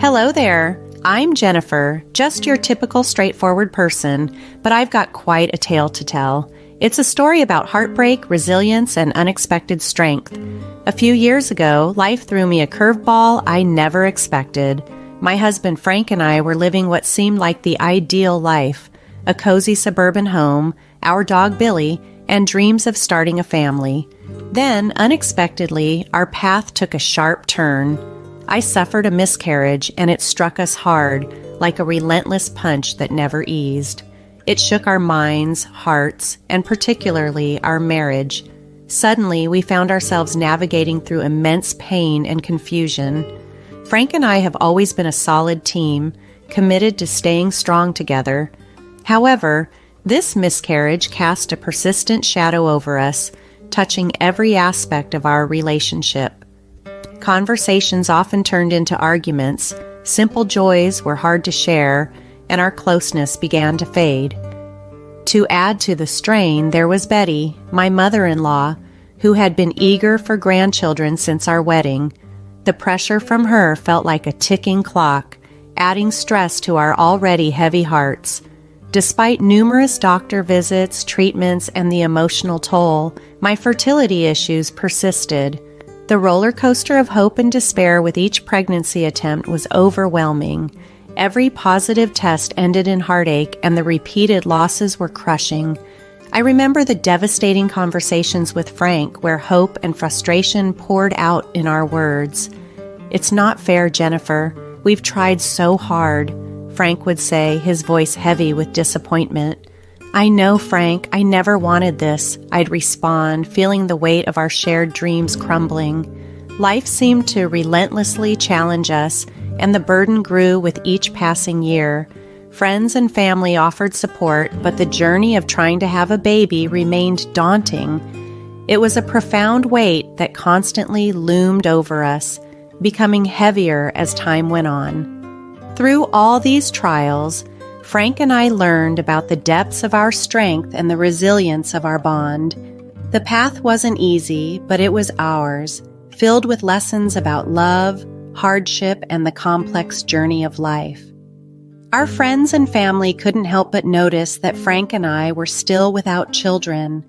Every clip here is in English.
Hello there. I'm Jennifer, just your typical straightforward person, but I've got quite a tale to tell. It's a story about heartbreak, resilience, and unexpected strength. A few years ago, life threw me a curveball I never expected. My husband Frank and I were living what seemed like the ideal life: a cozy suburban home, our dog Billy, and dreams of starting a family. Then, unexpectedly, our path took a sharp turn. I suffered a miscarriage, and it struck us hard, like a relentless punch that never eased. It shook our minds, hearts, and particularly our marriage. Suddenly, we found ourselves navigating through immense pain and confusion. Frank and I have always been a solid team, committed to staying strong together. However, this miscarriage cast a persistent shadow over us, touching every aspect of our relationship. Conversations often turned into arguments, simple joys were hard to share, and our closeness began to fade. To add to the strain, there was Betty, my mother-in-law, who had been eager for grandchildren since our wedding. The pressure from her felt like a ticking clock, adding stress to our already heavy hearts. Despite numerous doctor visits, treatments, and the emotional toll, my fertility issues persisted. The roller coaster of hope and despair with each pregnancy attempt was overwhelming. Every positive test ended in heartache, and the repeated losses were crushing. I remember the devastating conversations with Frank where hope and frustration poured out in our words. "It's not fair, Jennifer. We've tried so hard," Frank would say, his voice heavy with disappointment. "I know, Frank, I never wanted this," I'd respond, feeling the weight of our shared dreams crumbling. Life seemed to relentlessly challenge us, and the burden grew with each passing year. Friends and family offered support, but the journey of trying to have a baby remained daunting. It was a profound weight that constantly loomed over us, becoming heavier as time went on. Through all these trials, Frank and I learned about the depths of our strength and the resilience of our bond. The path wasn't easy, but it was ours, filled with lessons about love, hardship, and the complex journey of life. Our friends and family couldn't help but notice that Frank and I were still without children.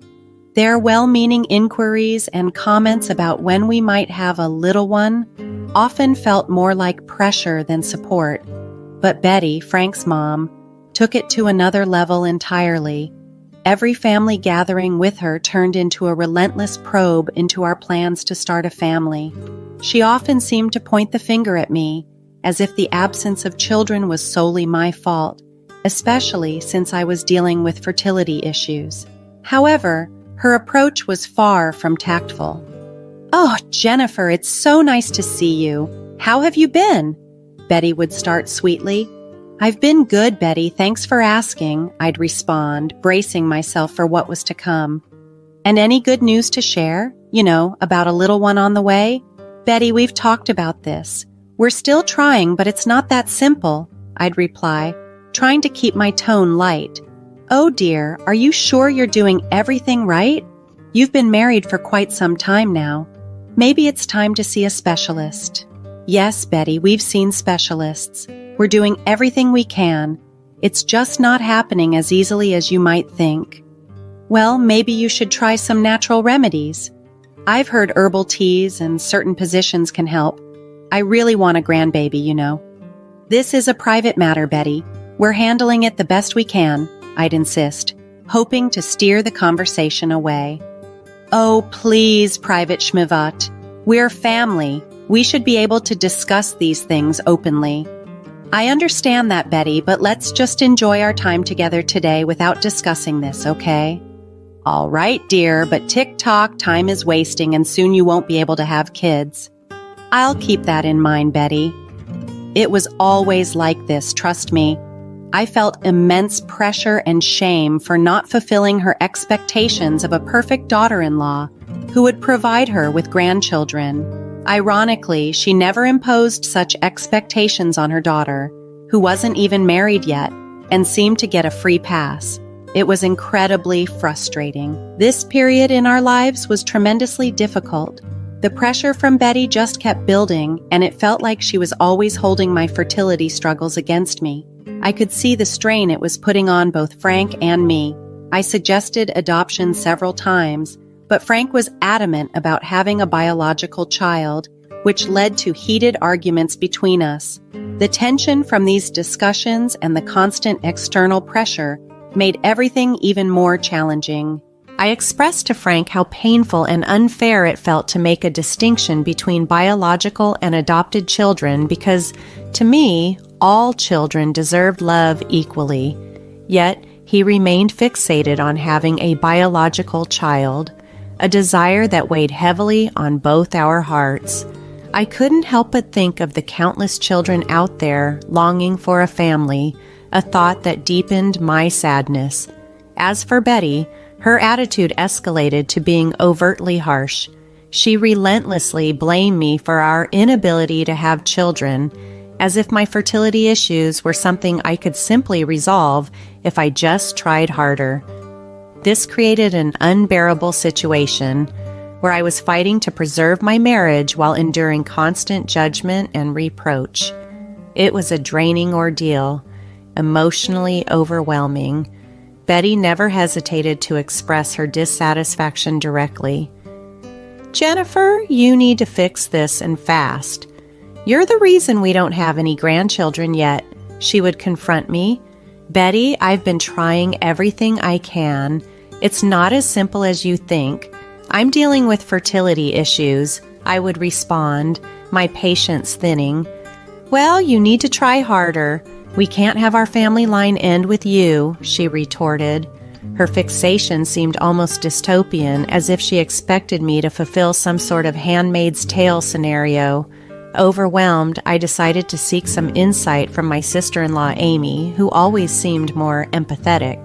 Their well-meaning inquiries and comments about when we might have a little one often felt more like pressure than support. But Betty, Frank's mom, took it to another level entirely. Every family gathering with her turned into a relentless probe into our plans to start a family. She often seemed to point the finger at me, as if the absence of children was solely my fault, especially since I was dealing with fertility issues. However, her approach was far from tactful. "Oh, Jennifer, it's so nice to see you. How have you been?" Betty would start sweetly. "I've been good, Betty, thanks for asking," I'd respond, bracing myself for what was to come. "And any good news to share? About a little one on the way?" "Betty, we've talked about this. We're still trying, but it's not that simple," I'd reply, trying to keep my tone light. "Oh dear, are you sure you're doing everything right? You've been married for quite some time now. Maybe it's time to see a specialist." "Yes, Betty, we've seen specialists. We're doing everything we can. It's just not happening as easily as you might think." "Well, maybe you should try some natural remedies. I've heard herbal teas and certain positions can help. I really want a grandbaby. "This is a private matter, Betty. We're handling it the best we can," I'd insist, hoping to steer the conversation away. "Oh, please, Private Schmivat. We're family. We should be able to discuss these things openly." "I understand that, Betty, but let's just enjoy our time together today without discussing this, okay?" "All right, dear, but tick-tock, time is wasting and soon you won't be able to have kids." "I'll keep that in mind, Betty." It was always like this, trust me. I felt immense pressure and shame for not fulfilling her expectations of a perfect daughter-in-law who would provide her with grandchildren. Ironically, she never imposed such expectations on her daughter, who wasn't even married yet, and seemed to get a free pass. It was incredibly frustrating. This period in our lives was tremendously difficult. The pressure from Betty just kept building, and it felt like she was always holding my fertility struggles against me. I could see the strain it was putting on both Frank and me. I suggested adoption several times, but Frank was adamant about having a biological child, which led to heated arguments between us. The tension from these discussions and the constant external pressure made everything even more challenging. I expressed to Frank how painful and unfair it felt to make a distinction between biological and adopted children because, to me, all children deserved love equally. Yet, he remained fixated on having a biological child, a desire that weighed heavily on both our hearts. I couldn't help but think of the countless children out there longing for a family, a thought that deepened my sadness. As for Betty, her attitude escalated to being overtly harsh. She relentlessly blamed me for our inability to have children, as if my fertility issues were something I could simply resolve if I just tried harder. This created an unbearable situation where I was fighting to preserve my marriage while enduring constant judgment and reproach. It was a draining ordeal, emotionally overwhelming. Betty never hesitated to express her dissatisfaction directly. "Jennifer, you need to fix this and fast. You're the reason we don't have any grandchildren yet," she would confront me. "Betty, I've been trying everything I can. It's not as simple as you think. I'm dealing with fertility issues," I would respond, my patience thinning. "Well, you need to try harder. We can't have our family line end with you," she retorted. Her fixation seemed almost dystopian, as if she expected me to fulfill some sort of Handmaid's Tale scenario. Overwhelmed, I decided to seek some insight from my sister-in-law, Amy, who always seemed more empathetic.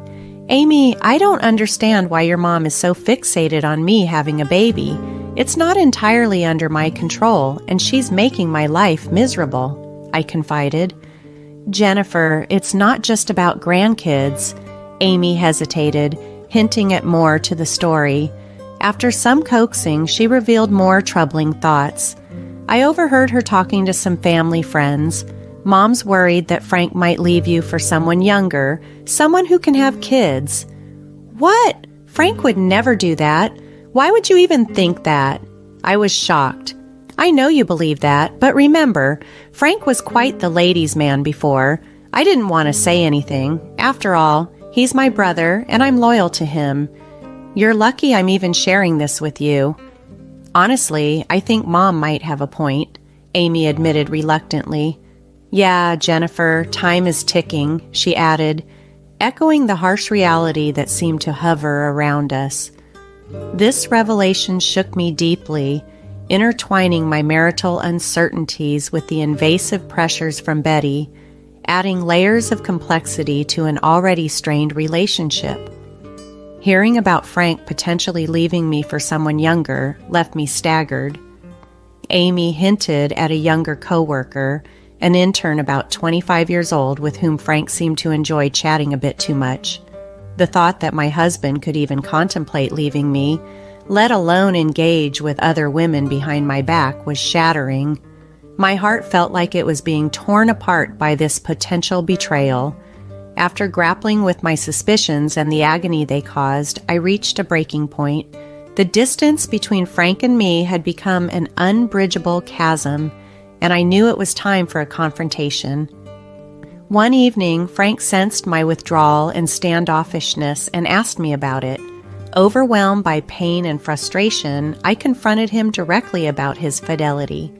"Amy, I don't understand why your mom is so fixated on me having a baby. It's not entirely under my control, and she's making my life miserable," I confided. "Jennifer, it's not just about grandkids." Amy hesitated, hinting at more to the story. After some coaxing, she revealed more troubling thoughts. I overheard her talking to some family friends. "Mom's worried that Frank might leave you for someone younger, someone who can have kids." "What? Frank would never do that. Why would you even think that?" I was shocked. "I know you believe that, but remember, Frank was quite the ladies' man before. I didn't want to say anything. After all, he's my brother, and I'm loyal to him. You're lucky I'm even sharing this with you." "Honestly, I think Mom might have a point," Amy admitted reluctantly. "Yeah, Jennifer, time is ticking," she added, echoing the harsh reality that seemed to hover around us. This revelation shook me deeply, intertwining my marital uncertainties with the invasive pressures from Betty, adding layers of complexity to an already strained relationship. Hearing about Frank potentially leaving me for someone younger left me staggered. Amy hinted at a younger coworker, an intern about 25 years old with whom Frank seemed to enjoy chatting a bit too much. The thought that my husband could even contemplate leaving me, let alone engage with other women behind my back, was shattering. My heart felt like it was being torn apart by this potential betrayal. After grappling with my suspicions and the agony they caused, I reached a breaking point. The distance between Frank and me had become an unbridgeable chasm, and I knew it was time for a confrontation. One evening, Frank sensed my withdrawal and standoffishness and asked me about it. Overwhelmed by pain and frustration, I confronted him directly about his fidelity.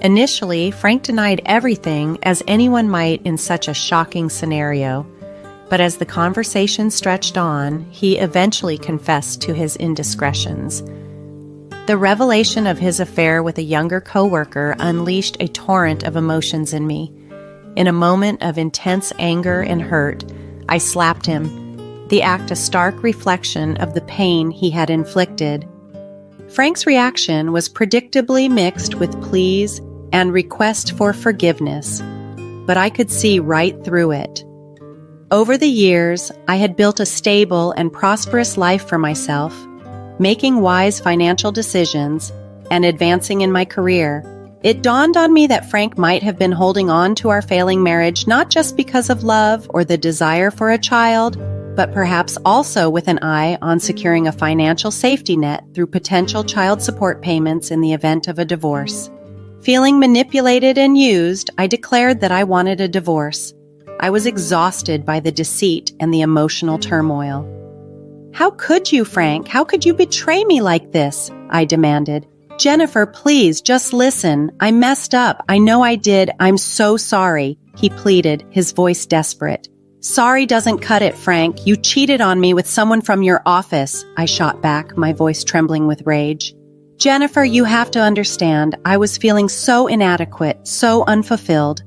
Initially, Frank denied everything, as anyone might in such a shocking scenario. But as the conversation stretched on, he eventually confessed to his indiscretions. The revelation of his affair with a younger coworker unleashed a torrent of emotions in me. In a moment of intense anger and hurt, I slapped him, the act a stark reflection of the pain he had inflicted. Frank's reaction was predictably mixed with pleas and request for forgiveness, but I could see right through it. Over the years, I had built a stable and prosperous life for myself, making wise financial decisions and advancing in my career. It dawned on me that Frank might have been holding on to our failing marriage not just because of love or the desire for a child, but perhaps also with an eye on securing a financial safety net through potential child support payments in the event of a divorce. Feeling manipulated and used, I declared that I wanted a divorce. I was exhausted by the deceit and the emotional turmoil. "How could you, Frank? How could you betray me like this?" I demanded. "Jennifer, please, just listen. I messed up. I know I did. I'm so sorry," he pleaded, his voice desperate. "Sorry doesn't cut it, Frank. You cheated on me with someone from your office," I shot back, my voice trembling with rage. "Jennifer, you have to understand. I was feeling so inadequate, so unfulfilled.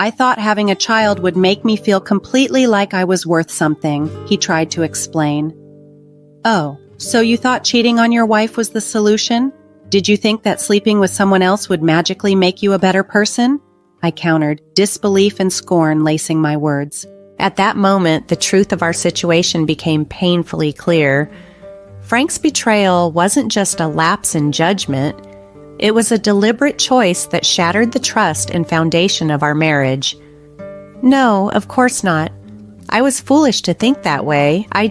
I thought having a child would make me feel completely like I was worth something," he tried to explain. "Oh, so you thought cheating on your wife was the solution? Did you think that sleeping with someone else would magically make you a better person?" I countered, disbelief and scorn lacing my words. At that moment, the truth of our situation became painfully clear. Frank's betrayal wasn't just a lapse in judgment. It was a deliberate choice that shattered the trust and foundation of our marriage. "No, of course not. I was foolish to think that way. I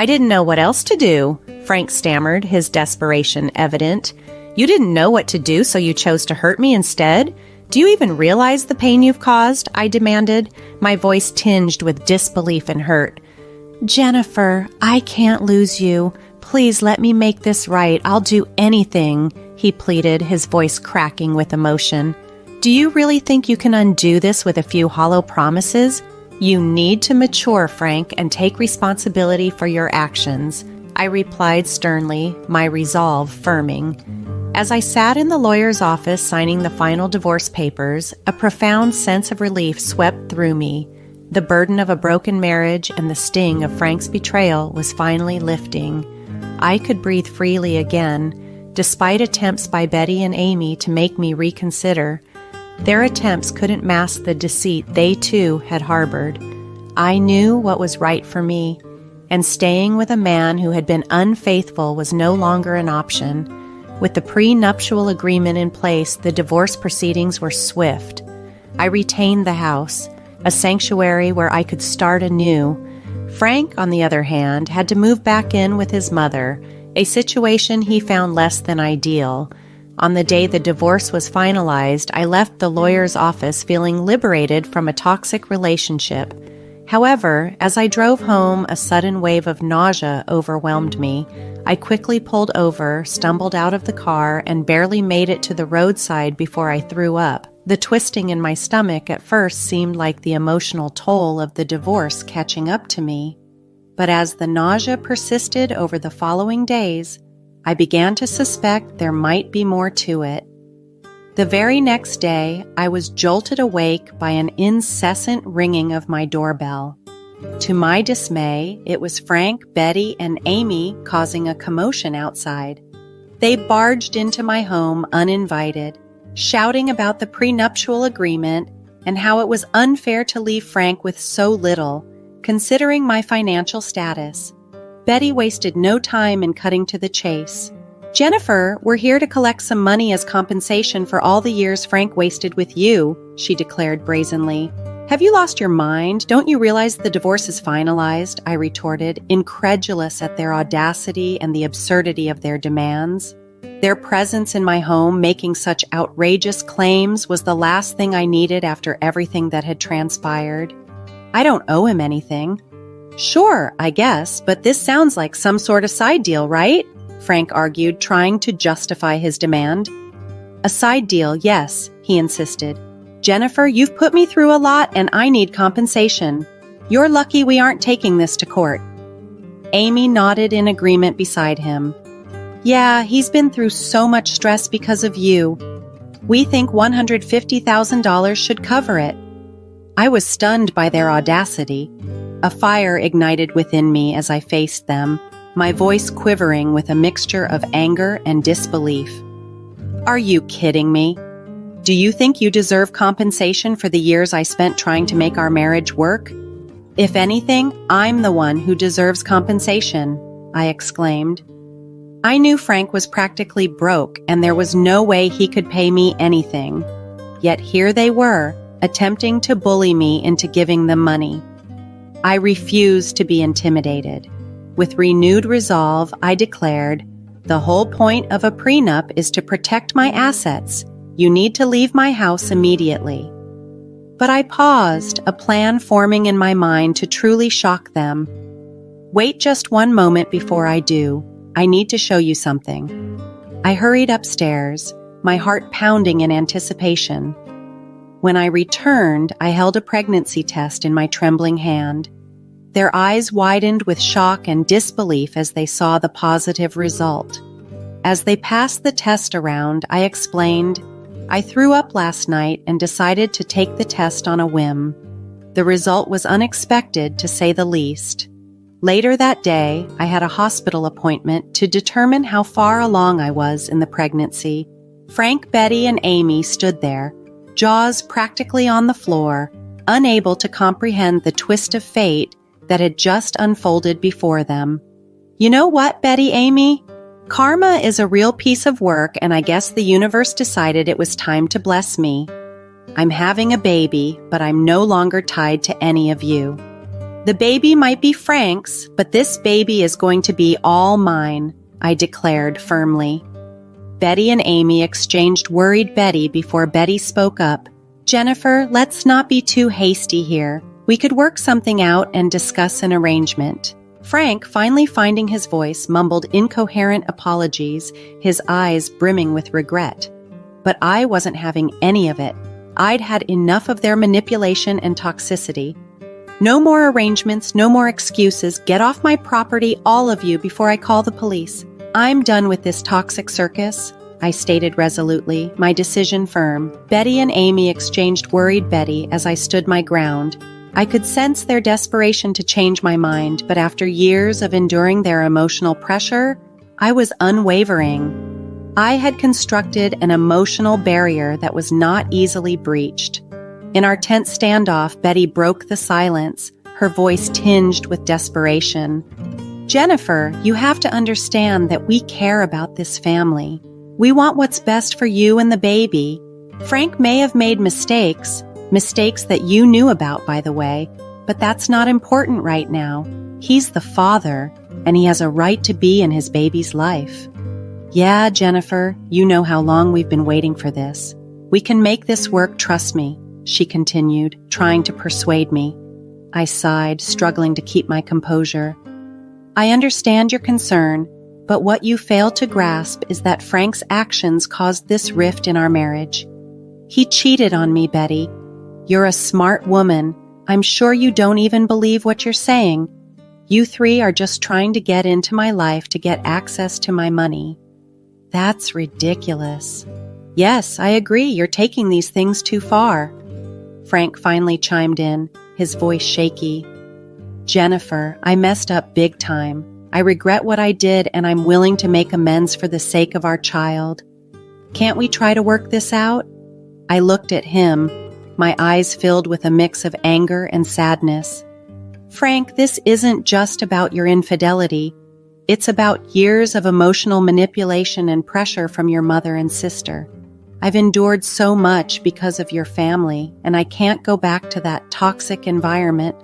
didn't know what else to do," Frank stammered, his desperation evident. "You didn't know what to do, so you chose to hurt me instead? Do you even realize the pain you've caused?" I demanded, my voice tinged with disbelief and hurt. "Jennifer, I can't lose you. Please let me make this right. I'll do anything," he pleaded, his voice cracking with emotion. "Do you really think you can undo this with a few hollow promises? You need to mature, Frank, and take responsibility for your actions," I replied sternly, my resolve firming. As I sat in the lawyer's office signing the final divorce papers, a profound sense of relief swept through me. The burden of a broken marriage and the sting of Frank's betrayal was finally lifting. I could breathe freely again, despite attempts by Betty and Amy to make me reconsider. Their attempts couldn't mask the deceit they too had harbored. I knew what was right for me, and staying with a man who had been unfaithful was no longer an option. With the prenuptial agreement in place, the divorce proceedings were swift. I retained the house, a sanctuary where I could start anew. Frank, on the other hand, had to move back in with his mother, a situation he found less than ideal. On the day the divorce was finalized, I left the lawyer's office feeling liberated from a toxic relationship. However, as I drove home, a sudden wave of nausea overwhelmed me. I quickly pulled over, stumbled out of the car, and barely made it to the roadside before I threw up. The twisting in my stomach at first seemed like the emotional toll of the divorce catching up to me. But as the nausea persisted over the following days, I began to suspect there might be more to it. The very next day, I was jolted awake by an incessant ringing of my doorbell. To my dismay, it was Frank, Betty, and Amy causing a commotion outside. They barged into my home uninvited, shouting about the prenuptial agreement and how it was unfair to leave Frank with so little, considering my financial status. Betty wasted no time in cutting to the chase. "Jennifer, we're here to collect some money as compensation for all the years Frank wasted with you," she declared brazenly. "Have you lost your mind? Don't you realize the divorce is finalized?" I retorted, incredulous at their audacity and the absurdity of their demands. Their presence in my home, making such outrageous claims, was the last thing I needed after everything that had transpired. "I don't owe him anything." "Sure, I guess, but this sounds like some sort of side deal, right?" Frank argued, trying to justify his demand. "A side deal, yes," he insisted. "Jennifer, you've put me through a lot and I need compensation. You're lucky we aren't taking this to court." Amy nodded in agreement beside him. "Yeah, he's been through so much stress because of you. We think $150,000 should cover it." I was stunned by their audacity. A fire ignited within me as I faced them, my voice quivering with a mixture of anger and disbelief. "Are you kidding me? Do you think you deserve compensation for the years I spent trying to make our marriage work? If anything, I'm the one who deserves compensation," I exclaimed. I knew Frank was practically broke and there was no way he could pay me anything. Yet here they were, attempting to bully me into giving them money. I refused to be intimidated. With renewed resolve, I declared, "The whole point of a prenup is to protect my assets. You need to leave my house immediately." But I paused, a plan forming in my mind to truly shock them. "Wait just one moment before I do. I need to show you something." I hurried upstairs, my heart pounding in anticipation. When I returned, I held a pregnancy test in my trembling hand. Their eyes widened with shock and disbelief as they saw the positive result. As they passed the test around, I explained, "I threw up last night and decided to take the test on a whim." The result was unexpected, to say the least. Later that day, I had a hospital appointment to determine how far along I was in the pregnancy. Frank, Betty, and Amy stood there, jaws practically on the floor, unable to comprehend the twist of fate that had just unfolded before them. "You know what, Betty, Amy? Karma is a real piece of work, and I guess the universe decided it was time to bless me. I'm having a baby, but I'm no longer tied to any of you. The baby might be Frank's, but this baby is going to be all mine," I declared firmly. Betty and Amy exchanged worried Betty before Betty spoke up. "Jennifer, let's not be too hasty here. We could work something out and discuss an arrangement." Frank, finally finding his voice, mumbled incoherent apologies, his eyes brimming with regret. But I wasn't having any of it. I'd had enough of their manipulation and toxicity. "No more arrangements, no more excuses. Get off my property, all of you, before I call the police. I'm done with this toxic circus," I stated resolutely, my decision firm. Betty and Amy exchanged worried Betty as I stood my ground. I could sense their desperation to change my mind, but after years of enduring their emotional pressure, I was unwavering. I had constructed an emotional barrier that was not easily breached. In our tense standoff, Betty broke the silence, her voice tinged with desperation. "Jennifer, you have to understand that we care about this family. We want what's best for you and the baby. Frank may have made mistakes that you knew about, by the way, but that's not important right now. He's the father, and he has a right to be in his baby's life." "Yeah, Jennifer, you know how long we've been waiting for this. We can make this work, trust me," she continued, trying to persuade me. I sighed, struggling to keep my composure. "I understand your concern, but what you fail to grasp is that Frank's actions caused this rift in our marriage. He cheated on me, Betty. You're a smart woman. I'm sure you don't even believe what you're saying. You three are just trying to get into my life to get access to my money." "That's ridiculous." "Yes, I agree. You're taking these things too far." Frank finally chimed in, his voice shaky. "Jennifer, I messed up big time. I regret what I did, and I'm willing to make amends for the sake of our child. Can't we try to work this out?" I looked at him, my eyes filled with a mix of anger and sadness. "Frank, this isn't just about your infidelity. It's about years of emotional manipulation and pressure from your mother and sister. I've endured so much because of your family, and I can't go back to that toxic environment."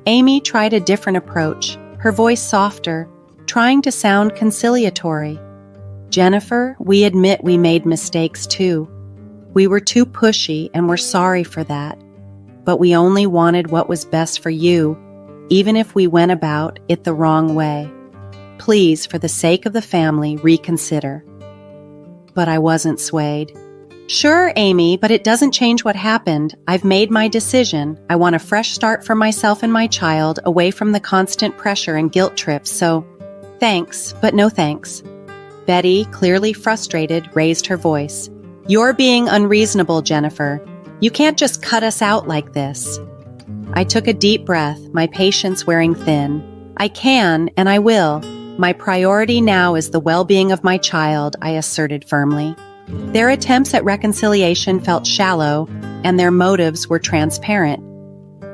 Amy tried a different approach, her voice softer, trying to sound conciliatory. "Jennifer, we admit we made mistakes too. We were too pushy, and we're sorry for that. But we only wanted what was best for you, even if we went about it the wrong way. Please, for the sake of the family, reconsider." But I wasn't swayed. "Sure, Amy, but it doesn't change what happened. I've made my decision. I want a fresh start for myself and my child, away from the constant pressure and guilt trips, so thanks, but no thanks." Betty, clearly frustrated, raised her voice. "You're being unreasonable, Jennifer. You can't just cut us out like this." I took a deep breath, my patience wearing thin. "I can, and I will. My priority now is the well-being of my child," I asserted firmly. Their attempts at reconciliation felt shallow, and their motives were transparent.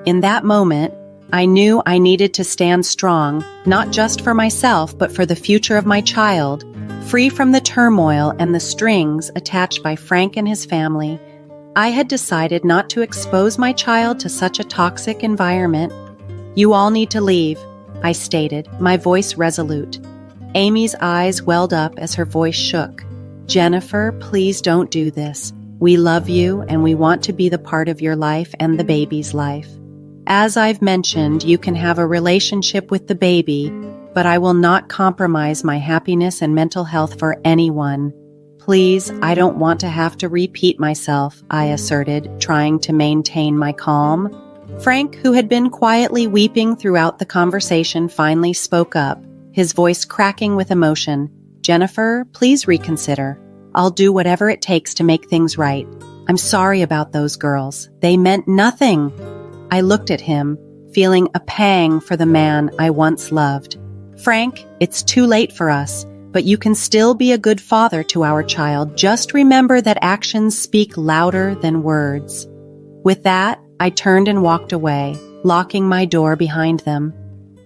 In that moment, I knew I needed to stand strong, not just for myself, but for the future of my child, free from the turmoil and the strings attached by Frank and his family. I had decided not to expose my child to such a toxic environment. "You all need to leave," I stated, my voice resolute. Amy's eyes welled up as her voice shook. "Jennifer, please don't do this. We love you and we want to be the part of your life and the baby's life. As I've mentioned, you can have a relationship with the baby, but I will not compromise my happiness and mental health for anyone. Please, I don't want to have to repeat myself," I asserted, trying to maintain my calm. Frank, who had been quietly weeping throughout the conversation, finally spoke up, his voice cracking with emotion. "Jennifer, please reconsider. I'll do whatever it takes to make things right. I'm sorry about those girls. They meant nothing." I looked at him, feeling a pang for the man I once loved. "Frank, it's too late for us, but you can still be a good father to our child. Just remember that actions speak louder than words." With that, I turned and walked away, locking my door behind them.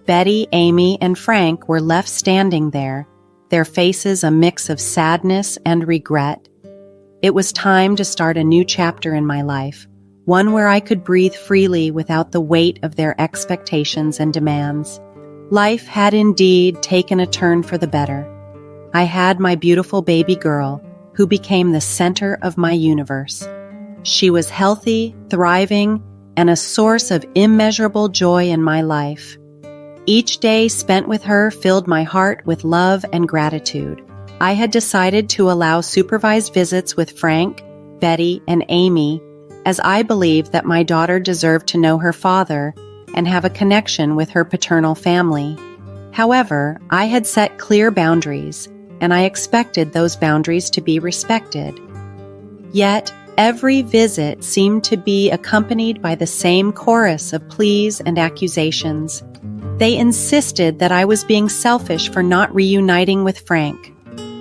Betty, Amy, and Frank were left standing there, their faces a mix of sadness and regret. It was time to start a new chapter in my life, one where I could breathe freely without the weight of their expectations and demands. Life had indeed taken a turn for the better. I had my beautiful baby girl, who became the center of my universe. She was healthy, thriving, and a source of immeasurable joy in my life. Each day spent with her filled my heart with love and gratitude. I had decided to allow supervised visits with Frank, Betty, and Amy, as I believed that my daughter deserved to know her father and have a connection with her paternal family. However, I had set clear boundaries, and I expected those boundaries to be respected. Yet, every visit seemed to be accompanied by the same chorus of pleas and accusations. They insisted that I was being selfish for not reuniting with Frank.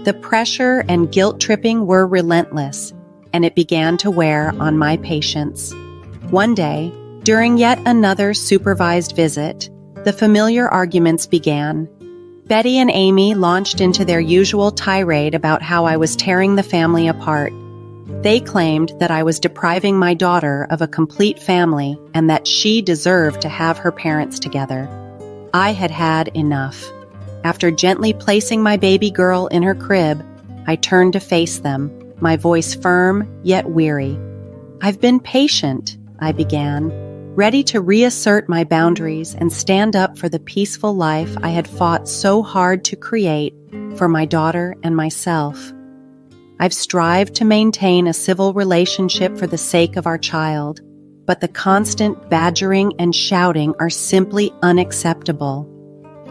The pressure and guilt-tripping were relentless, and it began to wear on my patience. One day, during yet another supervised visit, the familiar arguments began. Betty and Amy launched into their usual tirade about how I was tearing the family apart. They claimed that I was depriving my daughter of a complete family and that she deserved to have her parents together. I had had enough. After gently placing my baby girl in her crib, I turned to face them, my voice firm yet weary. "I've been patient," I began, ready to reassert my boundaries and stand up for the peaceful life I had fought so hard to create for my daughter and myself. I've strived to maintain a civil relationship for the sake of our child, but the constant badgering and shouting are simply unacceptable.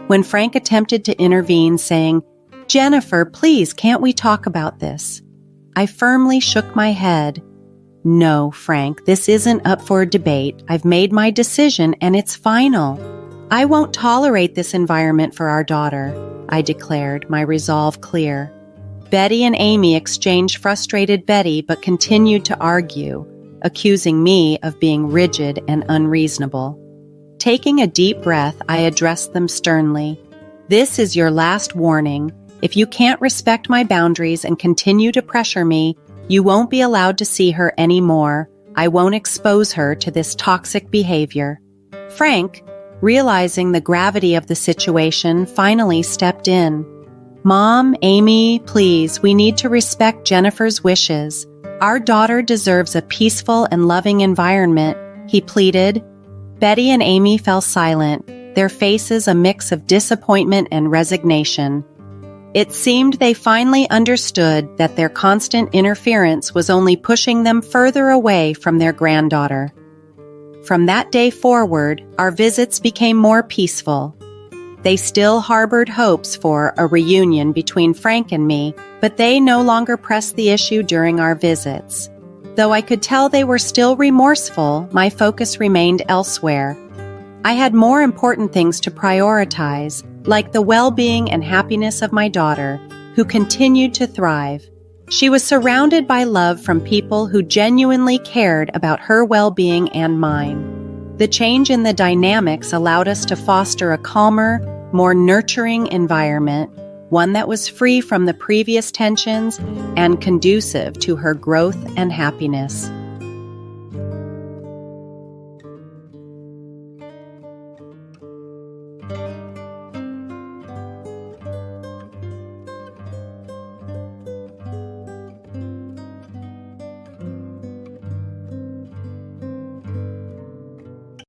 When Frank attempted to intervene, saying, "Jennifer, please, can't we talk about this?" I firmly shook my head. "No, Frank, this isn't up for debate. I've made my decision and it's final. I won't tolerate this environment for our daughter," I declared, my resolve clear. Betty and Amy exchanged frustrated Betty but continued to argue, accusing me of being rigid and unreasonable. Taking a deep breath, I addressed them sternly. "This is your last warning. If you can't respect my boundaries and continue to pressure me, you won't be allowed to see her anymore. I won't expose her to this toxic behavior." Frank, realizing the gravity of the situation, finally stepped in. "Mom, Amy, please, we need to respect Jennifer's wishes. Our daughter deserves a peaceful and loving environment," he pleaded. Betty and Amy fell silent, their faces a mix of disappointment and resignation. It seemed they finally understood that their constant interference was only pushing them further away from their granddaughter. From that day forward, our visits became more peaceful. They still harbored hopes for a reunion between Frank and me, but they no longer pressed the issue during our visits. Though I could tell they were still remorseful, my focus remained elsewhere. I had more important things to prioritize, like the well-being and happiness of my daughter, who continued to thrive. She was surrounded by love from people who genuinely cared about her well-being and mine. The change in the dynamics allowed us to foster a calmer, more nurturing environment, one that was free from the previous tensions and conducive to her growth and happiness.